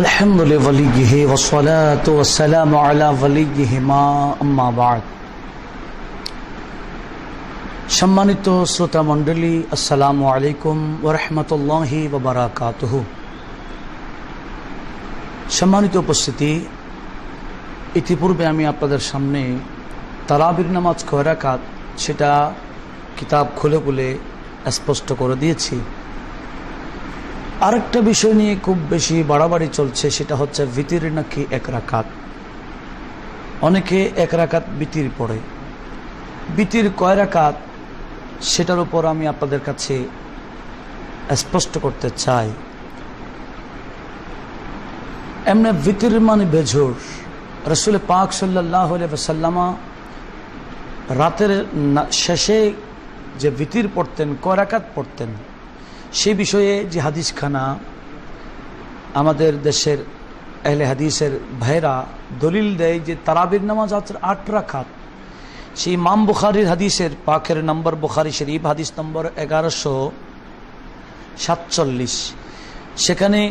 الحمد لوليه والصلاة والسلام على وليه ما أما بعد সম্মানিত শ্রোতা মণ্ডলী, আসসালামু আলাইকুম ওয়া রাহমাতুল্লাহি ওয়া বারাকাতুহু। সম্মানিত উপস্থিতি, ইতিপূর্বে আমি আপনাদের সামনে তারাবির নামাজ কয় রাকাত সেটা কিতাব খুলে খুলে স্পষ্ট করে দিয়েছি। আরেকটা বিষয় নিয়ে খুব বেশি বাড়াবাড়ি চলছে, সেটা হচ্ছে ভিতির নাকি এক রাকাত। অনেকে এক রাকাত ভিতির পড়ে, ভিতির কয় রাকাত সেটার উপর আমি আপনাদের কাছে স্পষ্ট করতে চাই। এমনি ভিতির মানে বেজোর। রাসূল পাক সাল্লাল্লাহু আলাইহি ওয়াসাল্লাম রাতের শেষে যে ভিতির পড়তেন, কয় রাকাত পড়তেন, সেই বিষয়ে যে হাদিসখানা আমাদের দেশের আহলে হাদিসের ভাইরা দলিল দেয় যে তারাবির নামাজ 8 রাকাত, সেই ইমাম বুখারীর হাদিসের পাকের নম্বর, বুখারী শরীফ হাদিস নম্বর 1147, সেখানে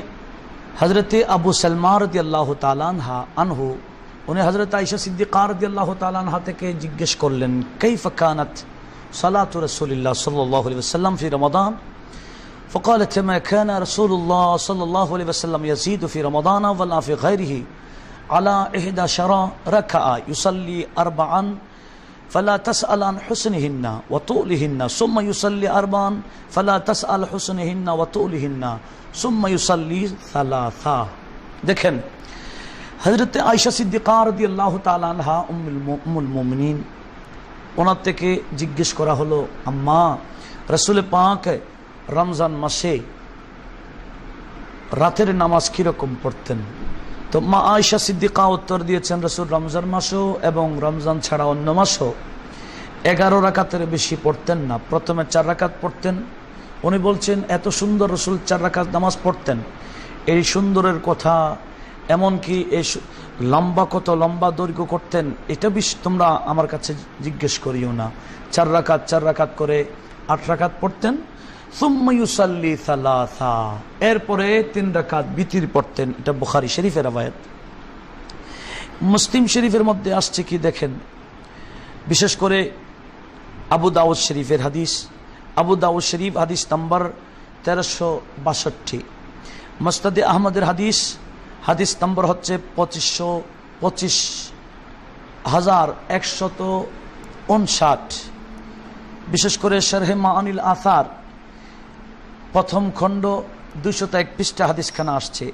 হযরতে আবু সালমা রাদিয়াল্লাহু তাআলা আনহু উনি হযরত আয়েশা সিদ্দিকা রাদিয়াল্লাহু তাআলা আনহা থেকে জিজ্ঞেস করলেন, কাইফা কানাত সালাতু রাসূলিল্লাহ সাল্লাল্লাহু আলাইহি ওয়াসাল্লাম ফি রমাদান? فقالت ما كان رسول الله صلى الله عليه وسلم يزيد في رمضان ولا في غيره على 11 ركعة يصلي 4 فلا تسأل عن حسنهن وطولهن ثم يصلي 4 فلا تسأل حسنهن وطولهن ثم يصلي 3। দেখেন, হযরত আয়েশা সিদ্দিকা রাদিয়াল্লাহু তাআলা আনহা উম্মুল মুমিনিন, ওনার থেকে জিজ্ঞেস করা হলো, আম্মা রাসূল পাক রমজান মাসে রাতের নামাজ কিরকম পড়তেন? তো মা আয়েশা সিদ্দিকা উত্তর দিয়েছেন, রাসূল রমজান মাসও এবং রমজান ছাড়া অন্য মাসও 11 রাকাতের বেশি পড়তেন না। প্রথমে 4 রাকাত পড়তেন। উনি বলছেন, এত সুন্দর রাসূল 4 রাকাত নামাজ পড়তেন। এই সুন্দরের কথা, এমনকি এই লম্বা, কত লম্বা দৈর্ঘ্য করতেন, এটা তোমরা আমার কাছে জিজ্ঞেস করিও না। 4 রাকাত করে 8 রাকাত পড়তেন। সুম্মা ইউসাল্লি 3, এরপরে 3 রাকাত বিতির পড়তেন। এটা বুখারী শরীফের রওয়ায়াত। মুসলিম শরীফের মধ্যে আসছে কি দেখেন, বিশেষ করে আবু দাউদ শরীফের হাদিস, আবু দাউদ শরীফ হাদিস নম্বর 1362, মুসনাদে আহমদের হাদিস নম্বর হচ্ছে 25,159। বিশেষ করে শারহে মাআনিল আসার প্রথম খণ্ড 201 পৃষ্ঠা হাদিসখানা আসছে।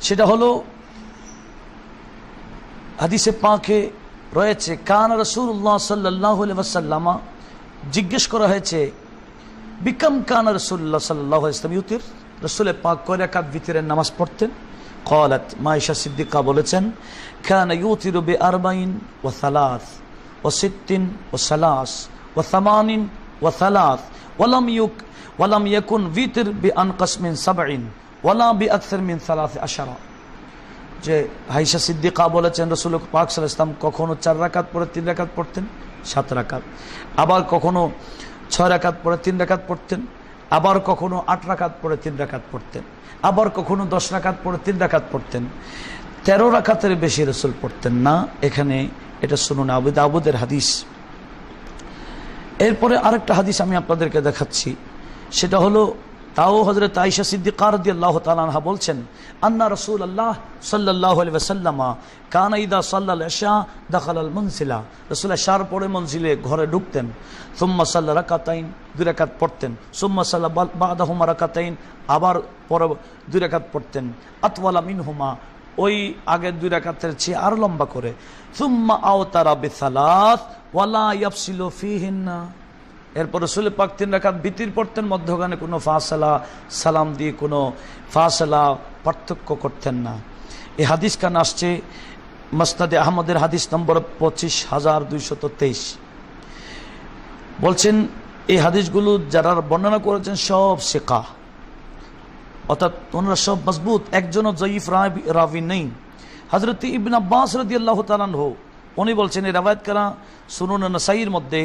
সেটা হলো, হাদিসে পাকে রয়েছে, কানা রাসূলুল্লাহ সাল্লাল্লাহু আলাইহি ওয়াসাল্লাম, জিজ্ঞেস করা হয়েছে, বিকাম কানা রাসূলুল্লাহ সাল্লাল্লাহু আলাইহি ওয়াসাল্লাম ইউতির, রাসূল পাক কয় রাকাত ভিতরের নামাজ পড়তেন? ক্বালাত, আয়েশা সিদ্দিকা বলেছেন, কানা ইউতিরু বি 40 ওয়া 3 ওয়া 60 ওয়া 3 ওয়া 80 ওয়া 3 ওয়ালাম ইয়াকুন ভিতর বিআনকাস মিন 7 ওয়ালা বিআকসার মিন 13। যে আয়েশা সিদ্দিকা বলেছেন, রাসূল পাক সাল্লাল্লাহু আলাইহি ওয়াসাল্লাম কখনো 4 রাকাত পড়ে 3 রাকাত পড়তেন, 7 রাকাত, আবার কখনো 6 রাকাত পড়ে 3 রাকাত পড়তেন, আবার কখনো 8 রাকাত পড়ে 3 রাকাত পড়তেন, আবার কখনো 10 রাকাত পড়ে 3 রাকাত পড়তেন। 13 রাকাতের বেশি রাসূল পড়তেন না। এখানে এটা শুনুন, আবু দাউদের হাদিস। এরপরে আরেকটা হাদিস আমি আপনাদেরকে দেখাচ্ছি, সেটা হলো তাও হযরত আয়েশা সিদ্দিকা রাদিয়াল্লাহু তাআলা আনহা বলছেন, আন্না রাসূলুল্লাহ সাল্লাল্লাহু আলাইহি ওয়াসাল্লাম কানা ইদা সাল্লাল ইশা দাখালাল মুনসিলা, রাসূল ইশার পরে মনজিলে ঘরে ঢুকতেন। সুম্মা সাল্লা রাকাতাইন, 2 রাকাত পড়তেন। সুম্মা সাল্লা বাদাহুমা রাকাতাইন, আবার পরে 2 রাকাত পড়তেন। আতওয়ালা মিনহুমা, ওই আগের 2 রাকাতের চেয়ে আর লম্বা করে। সুম্মা আওতারা বিসালাত ওয়ালা ইয়াফসিলু ফিহিন্না, এরপর রাসূল পাক 3 রাকাত বিতির পড়তেন, মধ্যখানে কোনো ফাসলা, সালাম দিয়ে কোনো ফাসলা পার্থক্য করতেন না। এই হাদিস খান আসছে মুসনাদে আহমদের হাদিস নম্বর 25,223। বলছেন, এই হাদিসগুলো যারা বর্ণনা করেছেন সব সিকা, অর্থাৎ ওনারা সব মজবুত, একজনও জয়ীফ রাবি নেই। হযরত ইবনে আব্বাস রাদিয়াল্লাহু তাআলা আনহু উনি বলছেন, এই রওয়ায়াত করা সুনান নাসাঈর মধ্যে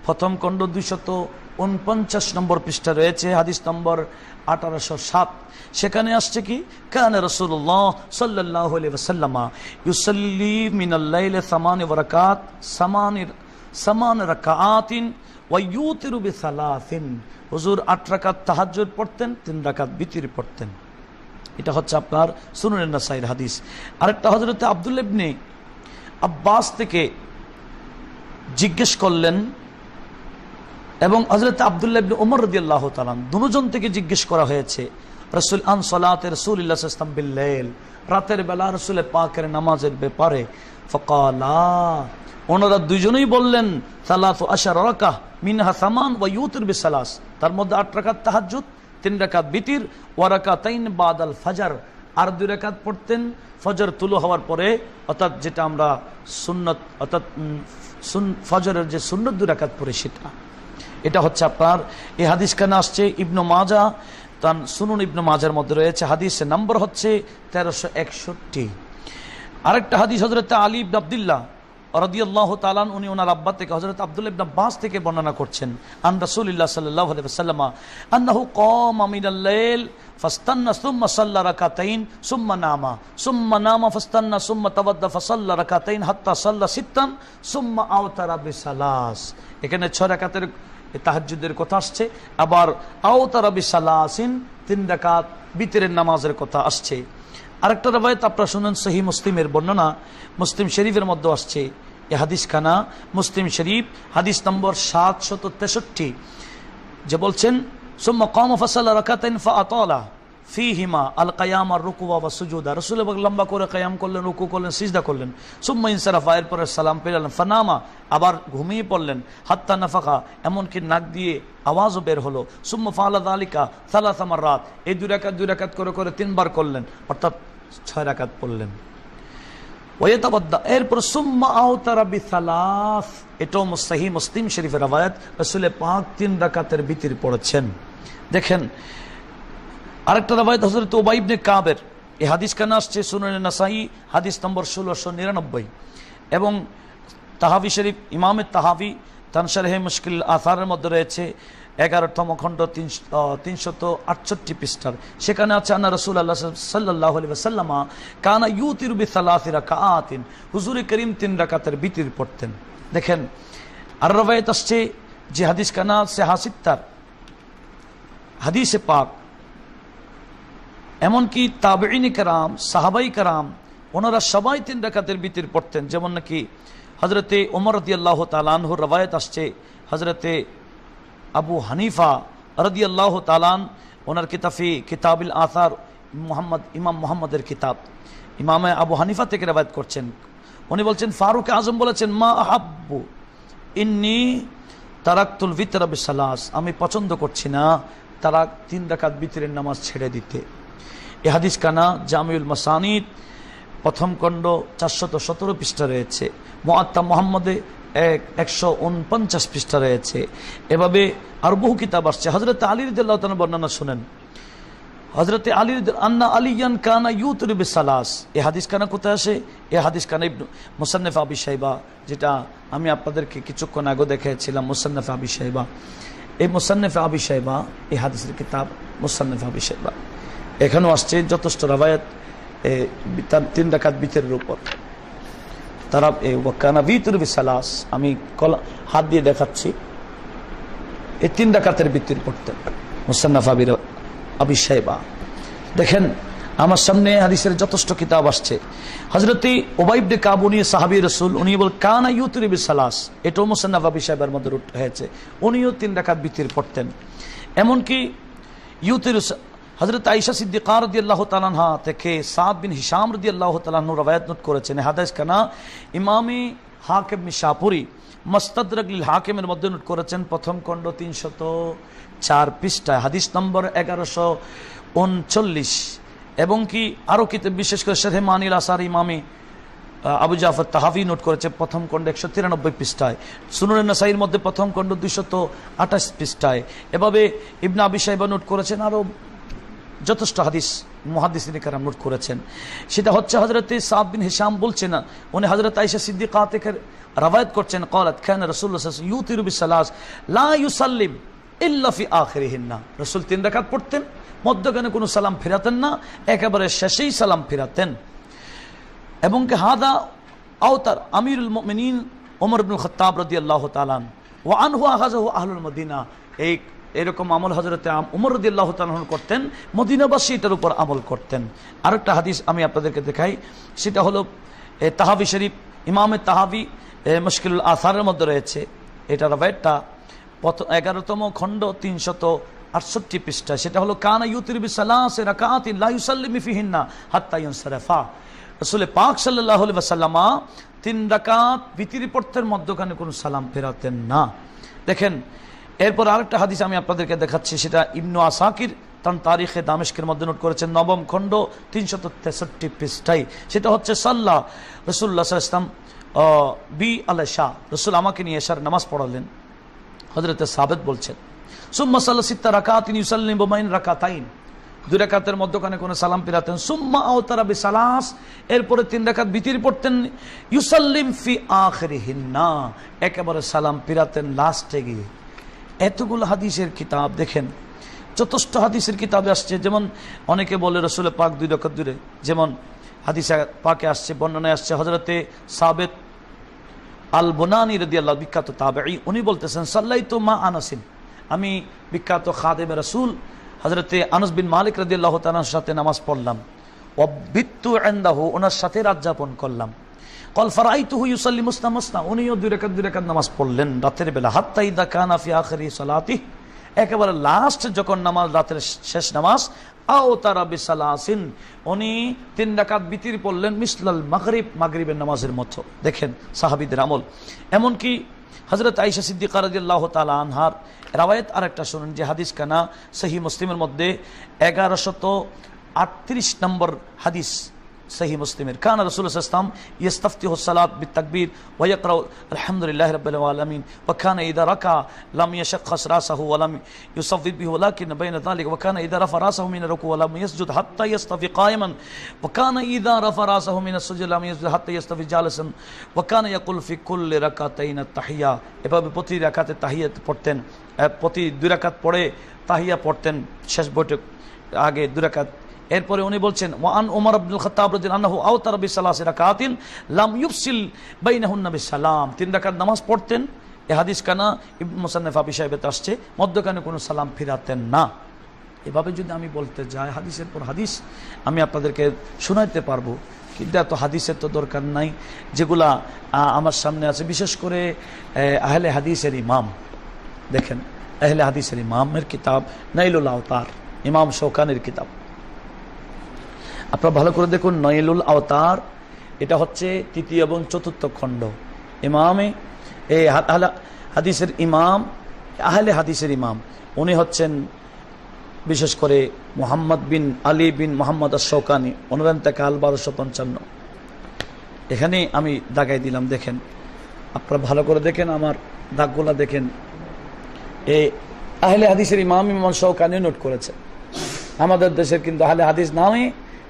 প্রথম খণ্ড 49 নম্বর পৃষ্ঠা রয়েছে, হাদিস নম্বর 1807। সেখানে আসছে কি, কানা রাসূলুল্লাহ সাল্লাল্লাহু আলাইহি ওয়াসাল্লাম ইউসাল্লি মিনাল লাইলি 8 রাকাত 8 রাকাতিন ওয়া ইউতিরু বি3। হুজুর 8 রাকাত তাহাজ্জুদ পড়তেন, 3 রাকাত বিতির পড়তেন। এটা হচ্ছে আপনার সুনান নাসাইর হাদিস। আরেকটা হযরত আব্দুল্লাহ ইবনে আব্বাস থেকে জিজ্ঞেস করলেন, এবং হযরত আব্দুল্লাহ ইবনে ওমর রাদিয়াল্লাহু তাআলা দুজন থেকে জিজ্ঞেস করা হয়েছে, রাসূল আন সালাতে রাসূলুল্লাহ সাল্লাল্লাহু আলাইহি ওয়াসাল্লাম বিল লাইল, রাতের বেলা রাসূল পাকের নামাজের ব্যাপারে। ফাকালা, ওনারা দুইজনেই বললেন, 13 রাকাহ মিনহা 8 ওয়া ইউতির বি3, তার মধ্যে 8 রাকাত তাহাজ্জুদ, 3 রাকাত বিতির, ওয়া রাকাতাইন বাদাল ফজর, আর 2 রাকাত পড়তেন ফজর তুলু হওয়ার পরে, অর্থাৎ যেটা আমরা সুন্নত, অর্থাৎ ফজরের যে সুন্নত 2 রাকাত পড়ে সেটা। এটা হচ্ছে আপনার এই হাদিস খানে আসছে ইবনু মাজাহ, তার সুনুন ইবনু মাজার মধ্যে রয়েছে, হাদিসের নম্বর হচ্ছে 1361। আরেকটা হাদিস হযরত আলী ইবনে আব্দুল্লাহ রাদিয়াল্লাহু তাআলা উনি ওনার আব্বা থেকে হযরত আব্দুল্লাহ ইবনে আব্বাস থেকে বর্ণনা করছেন, আন রাসূলুল্লাহ সাল্লাল্লাহু আলাইহি ওয়াসাল্লাম আন্নাহু ক্বামা মিনাল লাইল ফাস্তান্না সুম্মা সাল্লা রাকাতাইন সুম্মা নামা ফাস্তান্না সুম্মা তাওয়াদ্দা ফাসাল্লা রাকাতাইন হাত্তা সাল্লা 6 সুম্মা আওতারা বি3। এখানে 6 রাকাতের তাহাজ্জুদের কথা আসছে, আবার আওতারা বি3 3 রাকাত বিতরের নামাজের কথা আসছে। আরেকটা রওয়ায়াত আপনারা শুনেন, সহিহ মুসলিমের বর্ণনা, মুসলিম শরীফের মধ্যে আসছে এই হাদিস খানা, মুসলিম শরীফ হাদিস নম্বর 763, যে বলছেন, সুম্মা কামা ফাসাল্লা রাকাতাইন ফাআতালা ফীহিমা আল কিয়াম আর রুকু ওয়া সুজুদ, রাসূল লম্বা করে কিয়াম করলেন, রুকু করলেন, সিজদা করলেন। সুম্মা ইনসারাফা, এরপরে সালাম পেলেন, ফানামা, আবার ঘুমিয়ে পড়লেন, হাত্তা নাফাকা, এমনকি নাক দিয়ে আওয়াজও বের হলো। সুম্মা ফাআলা যালিকা 3 মাররাত, এই 2 রাকাত করে করে 3 বার করলেন, অর্থাৎ 6 রাকাত পড়লেন। ওয়াতাবাদ্দা, এরপর সুম্মা আওতারা বি3, এটাও সহিহ মুসলিম শরীফের রওয়ায়াত, রাসূল পাক 3 রাকাতের বিতির পড়েছেন। দেখেন আরেকটা রওয়ায়াত হযরত উবাই ইবনে কাবের, এই হাদিস খানে আসছে সুনান নাসাই হাদিস নম্বর 1699, এবং তাহাবি শরীফ ইমাম তাহাবি তার শরহে মুশকিল আসারের মধ্যে রয়েছে 11তম খণ্ড 368 পৃষ্ঠার। সেখানে আছে আন্না রাসূলুল্লাহ সাল্লাল্লাহু আলাইহি ওয়াসাল্লাম কানা ইউতিরু বি3 রাকাআতিন, হুজুর করিম 3 রাকাতের বিতির পড়তেন। দেখেন আর রওয়ায়াত আসছে যে হাদিস খানা সে হাসিত্তার হাদিসে পাক, এমনকি তাবেঈন কেরাম, সাহাবাই কেরাম, ওনারা সবাই 3 রাকাতের বিতির পড়তেন। যেমন নাকি হযরতে ওমর রাদিয়াল্লাহু তাআলা আনহুর রওয়ায়াত আসছে, হযরতে আবু হানিফা রাদিয়াল্লাহু তাআলা ওনার কিতাবি কিতাবুল আসার, ইমাম মুহাম্মদের কিতাব, ইমামে আবু হানিফা থেকে রওয়ায়াত করছেন। উনি বলছেন, ফারুক আজম বলেছেন, মা আহাব্বু ইন্নী তারাকতুল বিতর বি3, আমি পছন্দ করছি না তারা 3 রাকাত বিতরের নামাজ ছেড়ে দিতে। এই হাদিস কানা জামিউল মাসানিদ প্রথম খণ্ড 417 পৃষ্ঠা রয়েছে, মুআত্তা মুহাম্মদে 149 পৃষ্ঠা রয়েছে। এভাবে আর বহু কিতাব আসছে। হযরত আলী রাদিয়াল্লাহু তাআলা বর্ণনা শুনেন, হযরত আলী আন্না আলিয়ান কানা ইউতিরু বি3, এই হাদিস কানা কোথায় আসে? এই হাদিস কানা ইবনে মুসান্নাফ আবি শাইবা, যেটা আমি আপনাদেরকে কিছুক্ষণ আগে দেখিয়েছিলাম, মুসান্নাফ আবি শাইবা। এই মুসান্নাফ আবি শাইবা, এই হাদিসের কিতাব মুসান্নাফ আবি শাইবা, এখানেও আসছে যথেষ্ট রওয়ায়াত 3 রাকাত বিতরের উপর। তারা ওয়াকানা বিতর বি3, আমি হাত দিয়ে দেখাচ্ছি, এই 3 রাকাতের বিতর পড়তেন মুসান্নাফ আবি শাইবা। দেখেন আমার সামনে হাদিসের যথেষ্ট কিতাব আসছে। হযরতে উবাই ইবনে কাব, উনি সাহাবী রাসূল, উনি বল কানা ইউতির বি3, এটাও মুসান্নাফ আবি শাইবার মধ্যে হয়েছে, উনিও 3 রাকাত বিতর পড়তেন। এমনকি ইউতির হযরত আয়েশা সিদ্দিকা রাদিয়াল্লাহু তাআলা আনহা থেকে সাদ বিন হিশাম রাদিয়াল্লাহু তাআলা আনহু রওয়ায়াত নোট করেছেন। হাদিস কানা ইমামে হাকিম মিশাপুরি মুস্তাদরাক লিল হাকিমের মধ্যে নোট করেছেন, প্রথম খণ্ড 304 পৃষ্ঠায়, হাদিস নম্বর 1139। এবং কি আরো কিতাব, বিশেষ করে শরহে মানিল আসার ইমামে আবু জাফর তাহাভি নোট করেছে প্রথম খণ্ড 193 পৃষ্ঠায়, সুনান নাসাইর মধ্যে প্রথম খণ্ড 228 পৃষ্ঠায়। এভাবে ইবনে আবি শাইবা নোট করেছেন, আরো যথেষ্ট হাদিস মুহাদ্দিসিন কেরাম নোট করেছেন। সেটা হচ্ছে হযরতে সাদ বিন হিশাম বলছেন না, উনি হযরত আয়েশা সিদ্দিকা থেকে রওয়ায়াত করছেন, قالت كان رسول الله صلى الله عليه وسلم يوتر بالثلاث لا يسلم ইল্লা ফি আখিরিহিন্না, রাসূল 3 রাকাত পড়তেন, মধ্যখানে কোনো সালাম ফিরাতেন না, একেবারে শেষেই সালাম ফিরাতেন। এবং হাদা আওতার আমিরুল মুমিনিন ওমর ইবনুল খাত্তাব রাদিয়াল্লাহু তাআলা ওয়া আনহু আখাযাহু আহলুল মদিনা, এরকম আমল হযরতে ওমর রাদিয়াল্লাহু তাআলা করতেন, মদিনাবাসী এটার উপর আমল করতেন। আরেকটা হাদিস আমি আপনাদেরকে দেখাই, সেটা হলো তাহাবি শরীফ, ইমামে তাহাবি মুশকিলুল আসারের মধ্যে রয়েছে। এটা রাবায়তটা 11তম খণ্ড 368 পৃষ্ঠা। সেটা হলো কানা ইউতির বিসালাসি রাকাতিন লা ইউসাল্লিমু ফিহিন্না হাত্তা ইউনসারিফা, রাসূল পাক সাল্লাল্লাহু আলাইহি ওয়াসাল্লাম 3 রাকাত বিতির পড়তেন, মধ্যখানে কোনো সালাম ফেরাতেন না। দেখেন এরপর আরেকটা হাদিস আমি আপনাদেরকে দেখাচ্ছি, সেটা ইবনু আসাকির তার তারিখে দামেস্কের মধ্যে নোট করেছেন, 9ম খণ্ড 363 পৃষ্ঠায়। সেটা হচ্ছে সাল্লাহ রাসূলুল্লাহ সাল্লাল্লাহু আলাইহি ওয়াসাল্লাম বি আল-ইশা, রাসূল আমাকে নিয়ে এশার নামাজ পড়ালেন। হযরত সাবিত বলছেন, সুম্মা সাল্লা সিত্তা রাকাতিন ইউসাল্লিমু বাইন রাকাতাইন, 2 রাকাতের মধ্যখানে কোনো সালাম ফিরাতেন। সুম্মা আওতারা বিসালাস, এরপরে 3 রাকাত বিতির পড়তেন। ইউসাল্লিম ফি আখিরিহিন্না, একেবারে সালাম ফিরাতেন লাস্টে গিয়ে। এতগুলো হাদিসের কিতাব দেখেন, যথেষ্ট হাদিসের কিতাবে আসছে। যেমন অনেকে বলে রাসূল পাক 2 রাকাত দূরে, যেমন হাদিসে পাকে আসছে, বর্ণনায় আসছে, হযরতে সাবিত আল বুনানি রাদিয়াল্লাহু বিখ্যাত তাবেঈ, উনি বলতেছেন সাল্লাইতু মা আনাসিন, আমি বিখ্যাত খাদেমে রাসূল হযরতে আনাস বিন মালিক রাদিয়াল্লাহু তাআলার সাথে নামাজ পড়লাম। ওয়াবিতু ইনদাহু, ওনার সাথে রাত যাপন করলাম। কল ফারাইতুহু ইউসাল্লি মুসনা, উনিও 2 রাকাত নামাজ পড়লেন রাতের বেলা। হাত্তা ইদা কানা ফি আখিরি সালাতিহি, একেবারে লাস্ট যখন নামাজ, রাতের শেষ নামাজ, আও তারা বিসালাসিন, উনি 3 রাকাত বিতির পড়লেন মিসলাল মাগরিব, মাগরিবের নামাজের মতো। দেখেন সাহাবীদের আমল। এমনকি হযরত আয়েশা সিদ্দিকা রাদিয়াল্লাহু তাআলা আনহার রাওয়ায়াত আরেকটা শুনুন, যে হাদিস কানা সহিহ মুসলিমের মধ্যে 1138 নম্বর হাদিস সহিহ মুসলিমের। কানা রাসূলুল্লাহ সাল্লাল্লাহু আলাইহি ওয়াসাল্লাম ইস্তাফতিহু সালাত বিতাকবীর ওয়া ইয়াকরাউ আলহামদুলিল্লাহি রাব্বিল আলামিন ওয়া কানা ইযা রাকা লাম ইয়াশখাস রাসাহু ওয়া লাম ইউসাফফিদ বিহি ওয়ালাকিন বাইনা যালিকা ওয়া কানা ইযা রাফা রাসাহু মিন রুকু ওয়া লাম ইয়াসজুদ হাত্তা ইয়াস্তাফি কায়িমান ওয়া কানা ইযা রাফা রাসাহু মিন আসজুদ লাম ইয়াসজুদ হাত্তা ইয়াস্তাফি জালিসান ওয়া কানা ইয়াকুল ফি কুল্লি রাকাতাইন আত-তাহিয়া, এভাবে প্রতি রাকাতে তাহিয়াত পড়তেন, প্রতি 2 রাকাত পড়ে তাহিয়া পড়তেন, শেষ বৈঠক আগে 2 রাকাত। এরপরে উনি বলছেন ওয়ান ওমর ইবনুল খাত্তাব রাদিয়াল্লাহু আনহু আওতারা বিসালাসি রাকাতিন লাম ইউফসিল বাইনাহুন্না বিসালাম, 3 রাকাত নামাজ পড়তেন। এই হাদিস কানা ইবনে মুসান্নাফ আবি শাইবাতে আসছে, মধ্যখানে কোনো সালাম ফিরাতেন না। এভাবে যদি আমি বলতে যাই হাদিসের পর হাদিস আমি আপনাদেরকে শোনাইতে পারবো, কিন্তু এত হাদিসের তো দরকার নাই। যেগুলা আমার সামনে আছে, বিশেষ করে আহলে হাদিসের ইমাম, দেখেন আহলে হাদিসের ইমামের কিতাব নাইলুল আওতার, ইমাম শৌকানির কিতাব, আপনারা ভালো করে দেখুন। নাইলুল আওতার, এটা হচ্ছে 3য় এবং 4র্থ খণ্ড। ইমামে এই হাদিসের ইমাম, আহলে হাদিসের ইমাম, উনি হচ্ছেন বিশেষ করে মুহাম্মদ বিন আলী বিন মুহাম্মদ আশ-শৌকানি, ইন্তেকাল 1255। এখানে আমি দাগাই দিলাম, দেখেন আপনারা ভালো করে দেখেন, আমার দাগগুলা দেখেন। এই আহলে হাদিসের ইমাম ইমাম শৌকানি নোট করেছে। আমাদের দেশের কিন্তু আহলে হাদিস নামে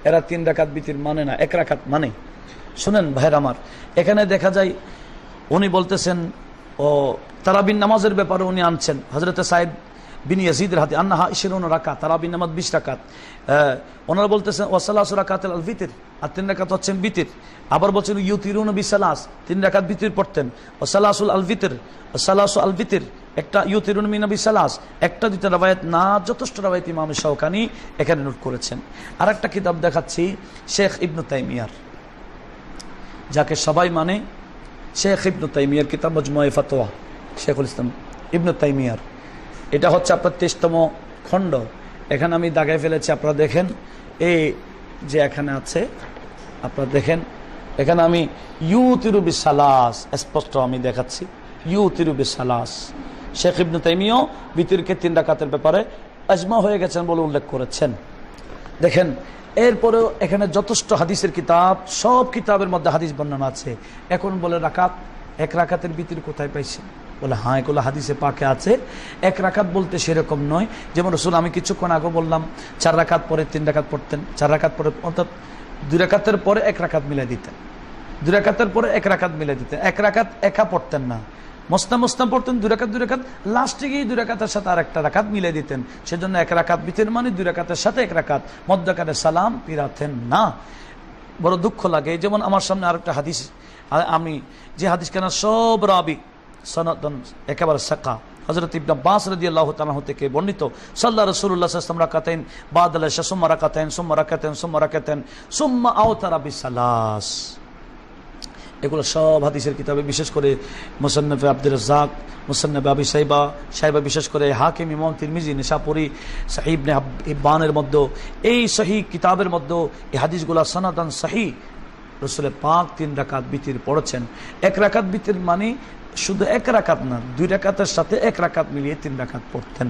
এরা 3 রাকাত বিতির মানে না, 1 রাকাত মানে। শুনেন ভাইরা আমার, এখানে দেখা যায় উনি বলতেছেন ও তারাবিন নামাজের ব্যাপারে উনি আনছেন হযরত সাইদ বিন ইয়াজিদের হাতে, আন্নাহা 20 রাকাত, তারাবিন নামাজ 20 রাকাত। ওনারা বলতেছেন ওয়াসালাসু রাকাতুল আল বিতির, আর 3 রাকাত হচ্ছেন বিতির। আবার বলছেন ইউতিরুনা বিসালাস, 3 রাকাত বিতির পড়তেন। ওয়াসালাসুল আল বিতির, ওয়াসালাসু আল বিতির, একটা ইউতিরুনা মিন বিসালাস, একটা 2টা রাওয়ায়াত না, যথেষ্ট রাওয়ায়াত ইমাম শাওকানি এখানে নোট করেছেন। আরেকটা কিতাব দেখাচ্ছি শেখ ইবনে তাইমিয়ার, যাকে সবাই মানে, শেখ ইবনে তাইমিয়ার কিতাব মাজমুয়ে ফাতোয়া, শেখুল ইসলাম ইবনে তাইমিয়ার। এটা হচ্ছে আপনার 23তম খণ্ড। এখানে আমি দাগায় ফেলেছি, আপনারা দেখেন এই যে এখানে আছে, আপনারা দেখেন এখানে আমি ইউতিরু বিসালাস স্পষ্ট আমি দেখাচ্ছি, ইউতিরু বিসালাস। শেখ ইবনে তাইমিয়া বিতিরকে 3 রাকাতের ব্যাপারে আজমা হয়ে গেছেন বলে উল্লেখ করেছেন। দেখেন এরপরেও এখানে যথেষ্ট হাদিসের কিতাব, সব কিতাবের মধ্যে হাদিস বর্ণনা আছে। এখন বলে রাকাত, 1 রাকাতের বিতির কোথায় পাইছেন? বলে হ্যাঁ, এগুলো হাদিসে পাকে আছে। 1 রাকাত বলতে সেরকম নয়, যেমন রাসূল আমি কিছুক্ষণ আগে বললাম 4 রাকাত পরে 3 রাকাত পড়তেন, 4 রাকাত পরে, অর্থাৎ 2 রাকাতের পরে 1 রাকাত মিলাই দিতেন, 2 রাকাতের পরে 1 রাকাত মিলাই দিতেন, 1 রাকাত একা পড়তেন না, মোস্তাম মোস্তাম পড়তেন 2 রাকাত, লাস্টে গিয়ে 2 রাকাতের সাথে আর একটা রাকাত মিলে দিতেন। সেজন্য 1 রাকাত বিতের মানে 2 রাকাতের সাথে 1 রাকাত, মধ্যখানে সালাম ফিরাতেন না। বড় দুঃখ লাগে। যেমন আমার সামনে আরেকটা হাদিস, আমি যে হাদিস কেনা সব রাবি সনাতন একেবারে সাকা, হযরত ইবনে আব্বাস রাদিয়াল্লাহু তাআলা থেকে বর্ণিত, সাল্লাল্লাহু রাসূলুল্লাহ সাল্লাল্লাহু আলাইহি ওয়াসাল্লাম রাকাতাইন বাদাল ইশা সুম্মা রাকাতাইন সুম্মা রাকাতাইন সুম্মা রাকাতাইন সুম্মা আওতারা বিসালাস। এগুলো সব হাদিসের কিতাবে, বিশেষ করে মুসান্নাফে আব্দুর রাজ্জাক, মুসান্নাফে আবি সাইবা, বিশেষ করে হাকিম ইমাম তিরমিজি, নিসাপুরি, সহিহ ইবনে হিব্বানের মধ্যে, এই সহিহ কিতাবের মধ্যে এই হাদিসগুলো সনাতন সহিহ। রাসূল পাক 3 রাকাত বিতির পড়েছেন। 1 রাকাত বিতির মানে শুধু 1 রাকাত না, 2 রাকাতের সাথে 1 রাকাত মিলিয়ে 3 রাকাত পড়তেন।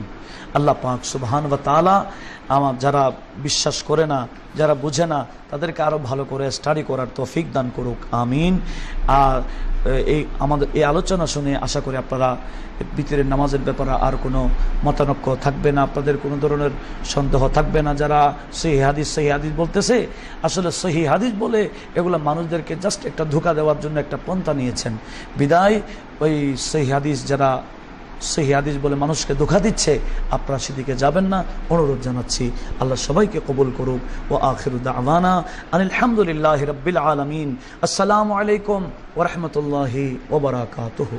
আল্লাহ পাক সুবহানাহু ওয়া তাআলা আমার যারা বিশ্বাস করে না, যারা বুঝে না, তাদেরকে আরো ভালো করে স্টাডি করার তৌফিক দান করুক, আমিন। আর এই আমাদের এই আলোচনা শুনে আশা করি আপনারা বিতরের নামাজের ব্যাপারে আর কোনো মতানক্য থাকবে না, আপনাদের কোনো ধরনের সন্দেহ থাকবে না। যারা সহিহ হাদিস বলতেছে, আসলে সহিহ হাদিস বলে এগুলো মানুষদেরকে জাস্ট একটা ধোঁকা দেওয়ার জন্য একটা পন্থা নিয়েছেন। বিদায় ওই সহিহ হাদিস, যারা সহিহ হাদিস বলে মানুষকে ধোঁকা দিচ্ছে, আপনারা সেদিকে যাবেন না, অনুরোধ জানাচ্ছি। আল্লাহ সবাইকে কবুল করুক। ওয়া আখিরু দাওয়ানা আনিল হামদুলিল্লাহি রাব্বিল আলামিন। আসসালামু আলাইকুম ওয়া রাহমাতুল্লাহি ওয়া বারাকাতুহু।